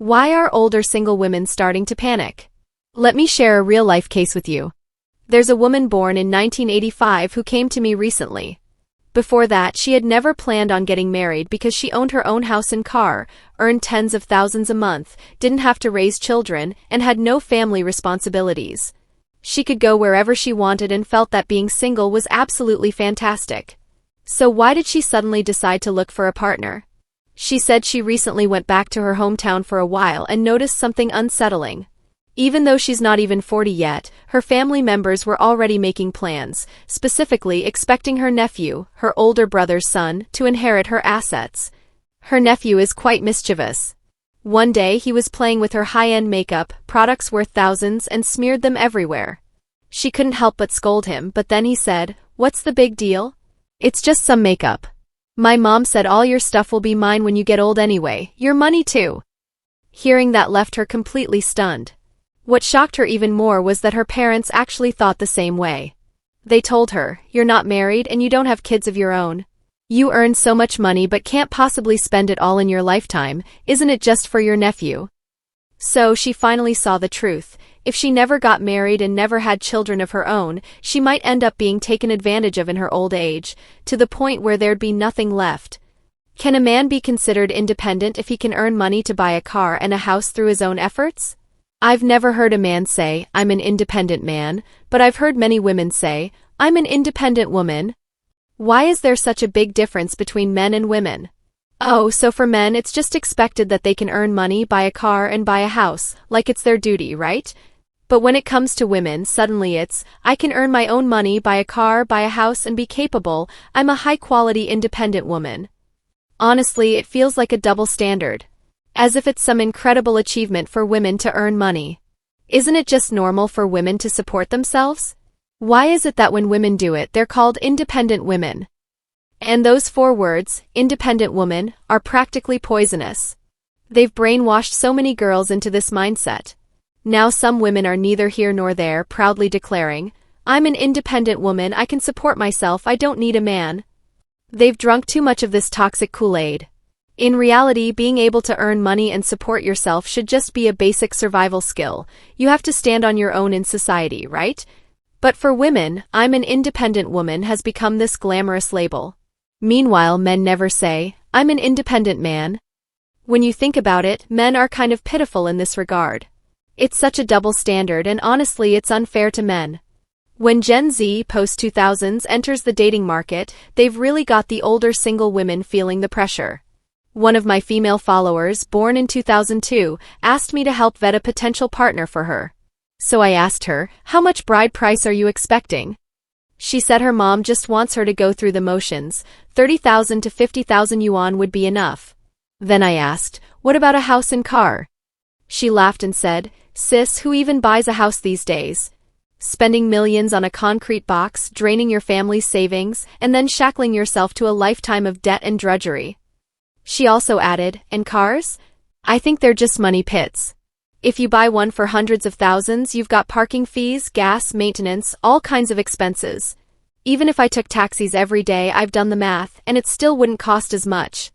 Why are older single women starting to panic? Let me share a real-life case with you. There's a woman born in 1985 who came to me recently. Before that, she had never planned on getting married because she owned her own house and car, earned tens of thousands a month, didn't have to raise children, and had no family responsibilities. She could go wherever she wanted and felt that being single was absolutely fantastic. So why did she suddenly decide to look for a partner? She said she recently went back to her hometown for a while and noticed something unsettling. Even though she's not even 40 yet, her family members were already making plans, specifically expecting her nephew, her older brother's son, to inherit her assets. Her nephew is quite mischievous. One day he was playing with her high-end makeup, products worth thousands, and smeared them everywhere. She couldn't help but scold him, but then he said, "What's the big deal? It's just some makeup. My mom said all your stuff will be mine when you get old anyway, your money too." Hearing that left her completely stunned. What shocked her even more was that her parents actually thought the same way. They told her, "You're not married and you don't have kids of your own. You earn so much money but can't possibly spend it all in your lifetime, isn't it just for your nephew?" So she finally saw the truth. If she never got married and never had children of her own, she might end up being taken advantage of in her old age, to the point where there'd be nothing left. Can a man be considered independent if he can earn money to buy a car and a house through his own efforts? I've never heard a man say, "I'm an independent man," but I've heard many women say, "I'm an independent woman." Why is there such a big difference between men and women? Oh, so for men it's just expected that they can earn money, buy a car and buy a house, like it's their duty, right? But when it comes to women, suddenly it's, "I can earn my own money, buy a car, buy a house and be capable, I'm a high-quality independent woman." Honestly, it feels like a double standard. As if it's some incredible achievement for women to earn money. Isn't it just normal for women to support themselves? Why is it that when women do it, they're called independent women? And those 4 words, independent woman, are practically poisonous. They've brainwashed so many girls into this mindset. Now some women are neither here nor there, proudly declaring, "I'm an independent woman, I can support myself, I don't need a man." They've drunk too much of this toxic Kool-Aid. In reality, being able to earn money and support yourself should just be a basic survival skill. You have to stand on your own in society, right? But for women, "I'm an independent woman" has become this glamorous label. Meanwhile, men never say, "I'm an independent man." When you think about it, men are kind of pitiful in this regard. It's such a double standard, and honestly it's unfair to men. When Gen Z post-2000s enters the dating market, they've really got the older single women feeling the pressure. One of my female followers, born in 2002, asked me to help vet a potential partner for her. So I asked her, "How much bride price are you expecting?" She said her mom just wants her to go through the motions, 30,000 to 50,000 yuan would be enough. Then I asked, "What about a house and car?" She laughed and said, "Sis, who even buys a house these days? Spending millions on a concrete box, draining your family's savings, and then shackling yourself to a lifetime of debt and drudgery." She also added, "And cars? I think they're just money pits. If you buy one for hundreds of thousands, you've got parking fees, gas, maintenance, all kinds of expenses. Even if I took taxis every day, I've done the math, and it still wouldn't cost as much."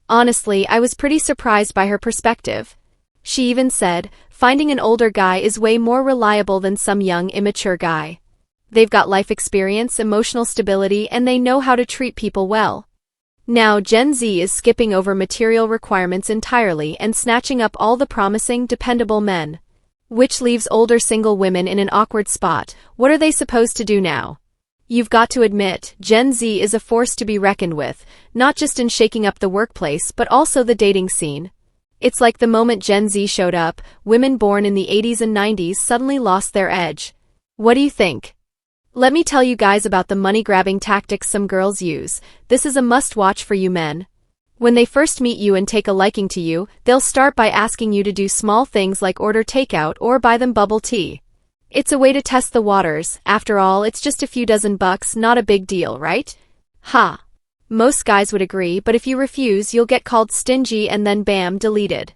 Honestly, I was pretty surprised by her perspective. She even said, "Finding an older guy is way more reliable than some young, immature guy. They've got life experience, emotional stability, and they know how to treat people well." Now, Gen Z is skipping over material requirements entirely and snatching up all the promising, dependable men. Which leaves older single women in an awkward spot. What are they supposed to do now? You've got to admit, Gen Z is a force to be reckoned with, not just in shaking up the workplace but also the dating scene. It's like the moment Gen Z showed up, women born in the 80s and 90s suddenly lost their edge. What do you think? Let me tell you guys about the money-grabbing tactics some girls use. This is a must-watch for you men. When they first meet you and take a liking to you, they'll start by asking you to do small things like order takeout or buy them bubble tea. It's a way to test the waters. After all, it's just a few dozen bucks, not a big deal, right? Ha! Most guys would agree, but if you refuse, you'll get called stingy and then bam, deleted.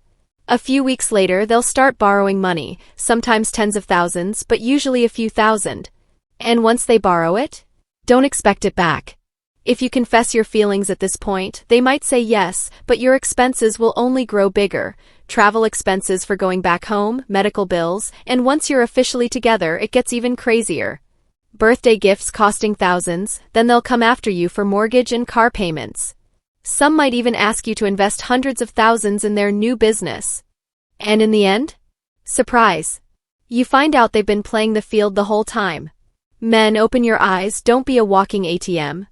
A few weeks later, they'll start borrowing money, sometimes tens of thousands, but usually a few thousand. And once they borrow it, don't expect it back. If you confess your feelings at this point, they might say yes, but your expenses will only grow bigger. travel expenses for going back home, medical bills, and once you're officially together, it gets even crazier. Birthday gifts costing thousands, then they'll come after you for mortgage and car payments. Some might even ask you to invest hundreds of thousands in their new business. And in the end? Surprise! You find out they've been playing the field the whole time. Men, open your eyes, don't be a walking ATM.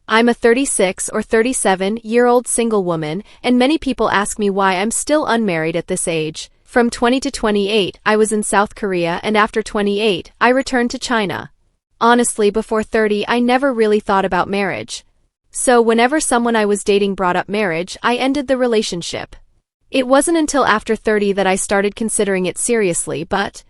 I'm a 36 or 37-year-old single woman, and many people ask me why I'm still unmarried at this age. From 20 to 28, I was in South Korea, and after 28, I returned to China. Honestly, before 30, I never really thought about marriage. So whenever someone I was dating brought up marriage, I ended the relationship. It wasn't until after 30 that I started considering it seriously, but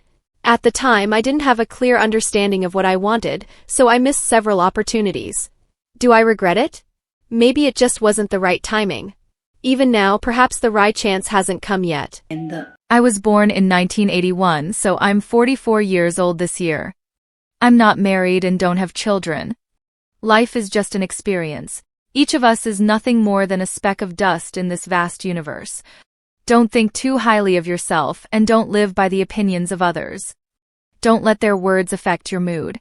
at the time I didn't have a clear understanding of what I wanted, so I missed several opportunities. Do I regret it? Maybe it just wasn't the right timing. Even now, perhaps the right chance hasn't come yet. I was born in 1981, so I'm 44 years old this year. I'm not married and don't have children. Life is just an experience. Each of us is nothing more than a speck of dust in this vast universe. Don't think too highly of yourself and don't live by the opinions of others. Don't let their words affect your mood.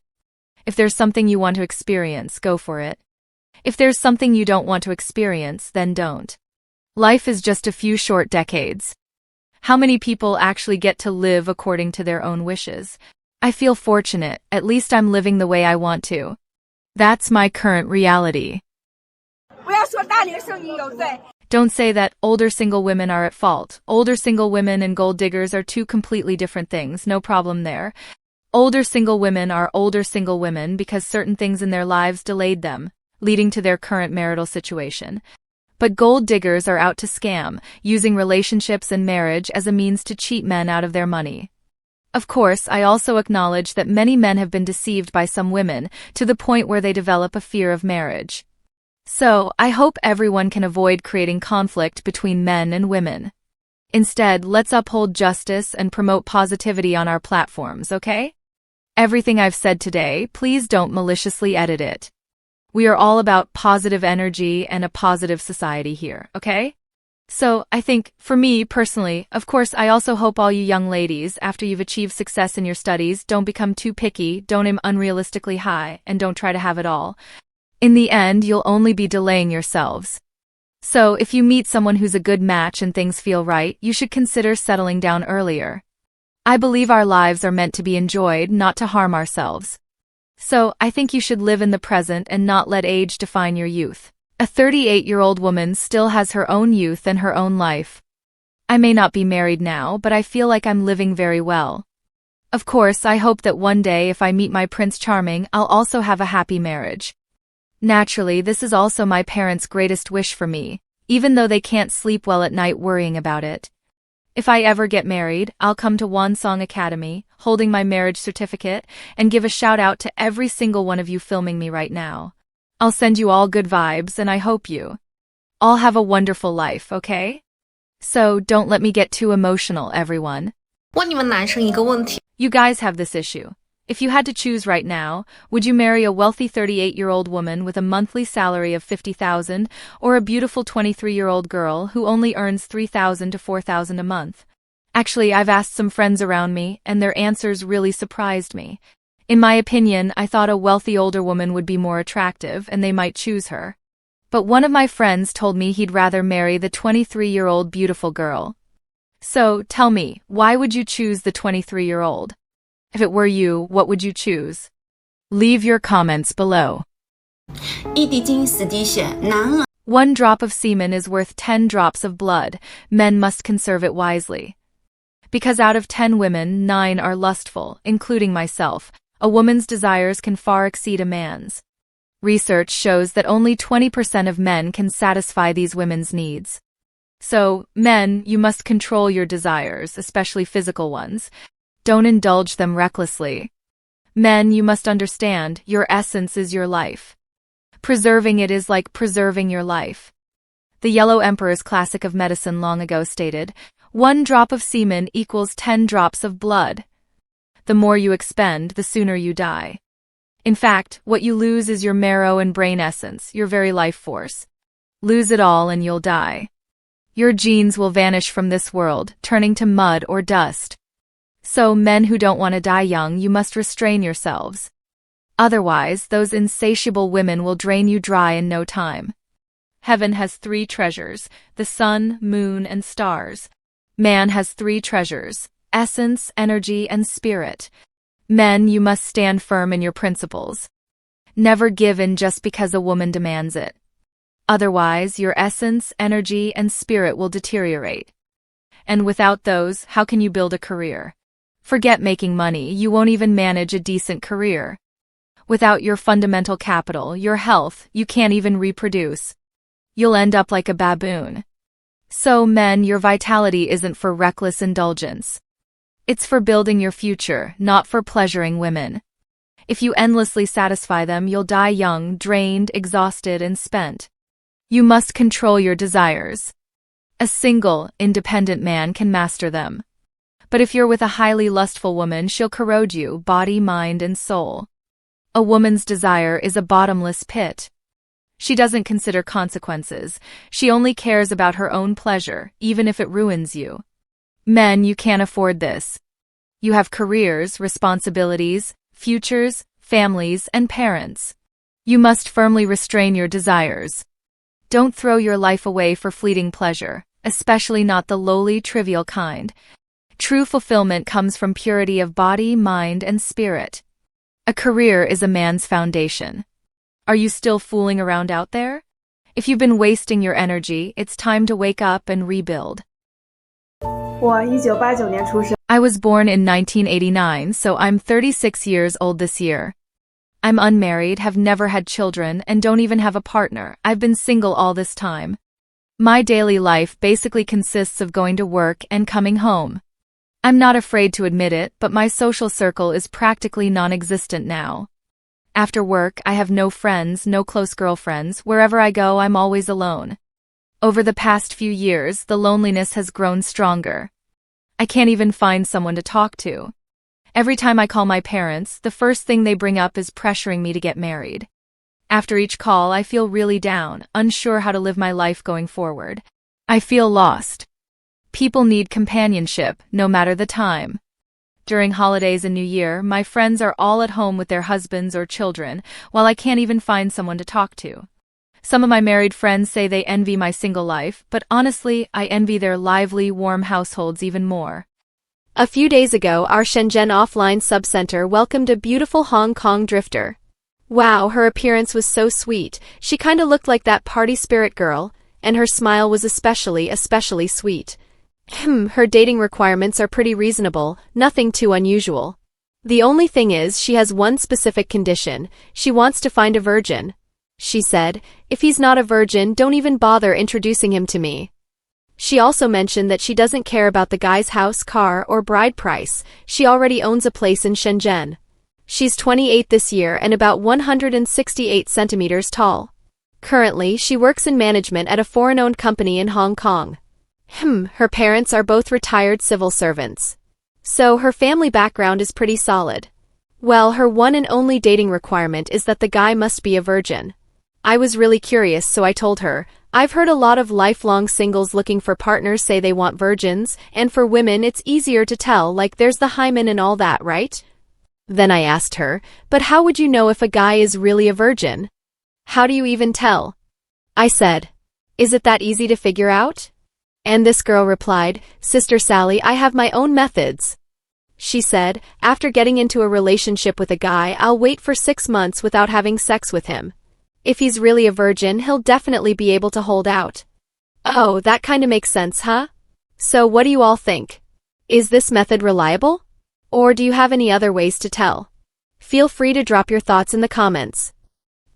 If there's something you want to experience, go for it. If there's something you don't want to experience, then don't. Life is just a few short decades. How many people actually get to live according to their own wishes? I feel fortunate, at least I'm living the way I want to. That's my current reality. Don't say that older single women are at fault. Older single women and gold diggers are two completely different things, no problem there. Older single women are older single women because certain things in their lives delayed them, leading to their current marital situation. But gold diggers are out to scam, using relationships and marriage as a means to cheat men out of their money. Of course, I also acknowledge that many men have been deceived by some women to the point where they develop a fear of marriage. So, I hope everyone can avoid creating conflict between men and women. Instead, let's uphold justice and promote positivity on our platforms, okay? Everything I've said today, please don't maliciously edit it. We are all about positive energy and a positive society here, okay? So, I think, for me personally, of course, I also hope all you young ladies, after you've achieved success in your studies, don't become too picky, don't aim unrealistically high, and don't try to have it all. In the end, you'll only be delaying yourselves. So, if you meet someone who's a good match and things feel right, you should consider settling down earlier. I believe our lives are meant to be enjoyed, not to harm ourselves. So, I think you should live in the present and not let age define your youth. A 38-year-old woman still has her own youth and her own life. I may not be married now, but I feel like I'm living very well. Of course, I hope that one day if I meet my Prince Charming, I'll also have a happy marriage. Naturally, this is also my parents' greatest wish for me, even though they can't sleep well at night worrying about it. If I ever get married, I'll come to Wansong Academy, holding my marriage certificate, and give a shout out to every single one of you filming me right now. I'll send you all good vibes and I hope you all have a wonderful life, okay? So don't let me get too emotional, everyone. 问你们男生一个问题， You guys have this issue. If you had to choose right now, would you marry a wealthy 38-year-old woman with a monthly salary of $50,000 or a beautiful 23-year-old girl who only earns $3,000 to $4,000 a month? Actually, I've asked some friends around me and their answers really surprised me. In my opinion, I thought a wealthy older woman would be more attractive and they might choose her. But one of my friends told me he'd rather marry the 23-year-old beautiful girl. So, tell me, why would you choose the 23-year-old? If it were you, what would you choose? Leave your comments below. 一滴精死滴血，男人 1 drop of semen is worth 10 drops of blood. Men must conserve it wisely. Because out of 10 women, 9 are lustful, including myself. A woman's desires can far exceed a man's. Research shows that only 20% of men can satisfy these women's needs. So, men, you must control your desires, especially physical ones. Don't indulge them recklessly. Men, you must understand, your essence is your life. Preserving it is like preserving your life. The Yellow Emperor's classic of medicine long ago stated, 1 drop of semen equals 10 drops of blood. The more you expend, the sooner you die. In fact, what you lose is your marrow and brain essence, your very life force. Lose it all and you'll die. Your genes will vanish from this world, turning to mud or dust. So, men who don't want to die young, you must restrain yourselves. Otherwise, those insatiable women will drain you dry in no time. Heaven has 3 treasures, the sun, moon, and stars. Man has 3 treasures, essence, energy, and spirit. Men, you must stand firm in your principles. Never give in just because a woman demands it. Otherwise, your essence, energy, and spirit will deteriorate. And without those, how can you build a career? Forget making money, you won't even manage a decent career. Without your fundamental capital, your health, you can't even reproduce. You'll end up like a baboon. So, men, your vitality isn't for reckless indulgence. It's for building your future, not for pleasuring women. If you endlessly satisfy them, you'll die young, drained, exhausted, and spent. You must control your desires. A single, independent man can master them. But if you're with a highly lustful woman, she'll corrode you, body, mind, and soul. A woman's desire is a bottomless pit. She doesn't consider consequences. She only cares about her own pleasure, even if it ruins you. Men, you can't afford this. You have careers, responsibilities, futures, families, and parents. You must firmly restrain your desires. Don't throw your life away for fleeting pleasure, especially not the lowly, trivial kind. True fulfillment comes from purity of body, mind, and spirit. A career is a man's foundation. Are you still fooling around out there? If you've been wasting your energy, it's time to wake up and rebuild. 我1989年出生。 I was born in 1989, so I'm 36 years old this year. I'm unmarried, have never had children, and don't even have a partner. I've been single all this time. My daily life basically consists of going to work and coming home. I'm not afraid to admit it, but my social circle is practically non-existent now. After work, I have no friends, no close girlfriends. Wherever I go, I'm always alone. Over the past few years, the loneliness has grown stronger. I can't even find someone to talk to. Every time I call my parents, the first thing they bring up is pressuring me to get married. After each call, I feel really down, unsure how to live my life going forward. I feel lost. People need companionship, no matter the time. During holidays and New Year, my friends are all at home with their husbands or children, while I can't even find someone to talk to. Some of my married friends say they envy my single life, but honestly, I envy their lively, warm households even more. A few days ago, our Shenzhen offline subcenter welcomed a beautiful Hong Kong drifter. Wow, her appearance was so sweet. She kinda looked like that party spirit girl, and her smile was especially sweet. Her dating requirements are pretty reasonable, nothing too unusual. The only thing is she has one specific condition. She wants to find a virgin. She said, if he's not a virgin, don't even bother introducing him to me. She also mentioned that she doesn't care about the guy's house, car, or bride price. She already owns a place in Shenzhen. She's 28 this year and about 168 centimeters tall. Currently, she works in management at a foreign-owned company in Hong Kong. Her parents are both retired civil servants. So her family background is pretty solid. Well, her one and only dating requirement is that the guy must be a virgin. I was really curious, so I told her, I've heard a lot of lifelong singles looking for partners say they want virgins, and for women it's easier to tell, like there's the hymen and all that, right? Then I asked her, but how would you know if a guy is really a virgin? How do you even tell? I said, is it that easy to figure out? And this girl replied, Sister Sally, I have my own methods. She said, after getting into a relationship with a guy, I'll wait for 6 months without having sex with him. If he's really a virgin, he'll definitely be able to hold out. Oh, that kinda makes sense, huh? So what do you all think? Is this method reliable? Or do you have any other ways to tell? Feel free to drop your thoughts in the comments.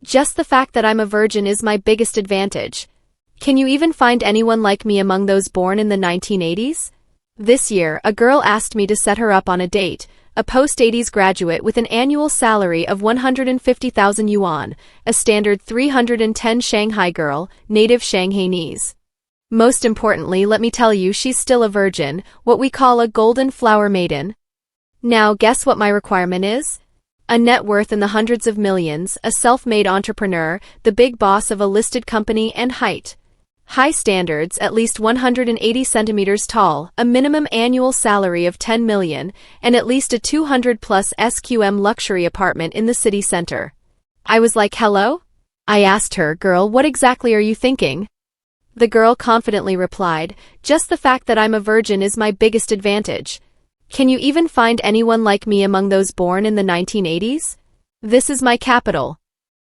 Just the fact that I'm a virgin is my biggest advantage. Can you even find anyone like me among those born in the 1980s? This year, a girl asked me to set her up on a date, a post-80s graduate with an annual salary of 150,000 yuan, a standard 310 Shanghai girl, native Shanghainese. Most importantly, let me tell you, she's still a virgin, what we call a golden flower maiden. Now, guess what my requirement is? A net worth in the hundreds of millions, a self-made entrepreneur, the big boss of a listed company, and height. High standards, at least 180 centimeters tall, a minimum annual salary of 10 million, and at least a 200-plus SQM luxury apartment in the city center. I was like, hello? I asked her, girl, what exactly are you thinking? The girl confidently replied, just the fact that I'm a virgin is my biggest advantage. Can you even find anyone like me among those born in the 1980s? This is my capital.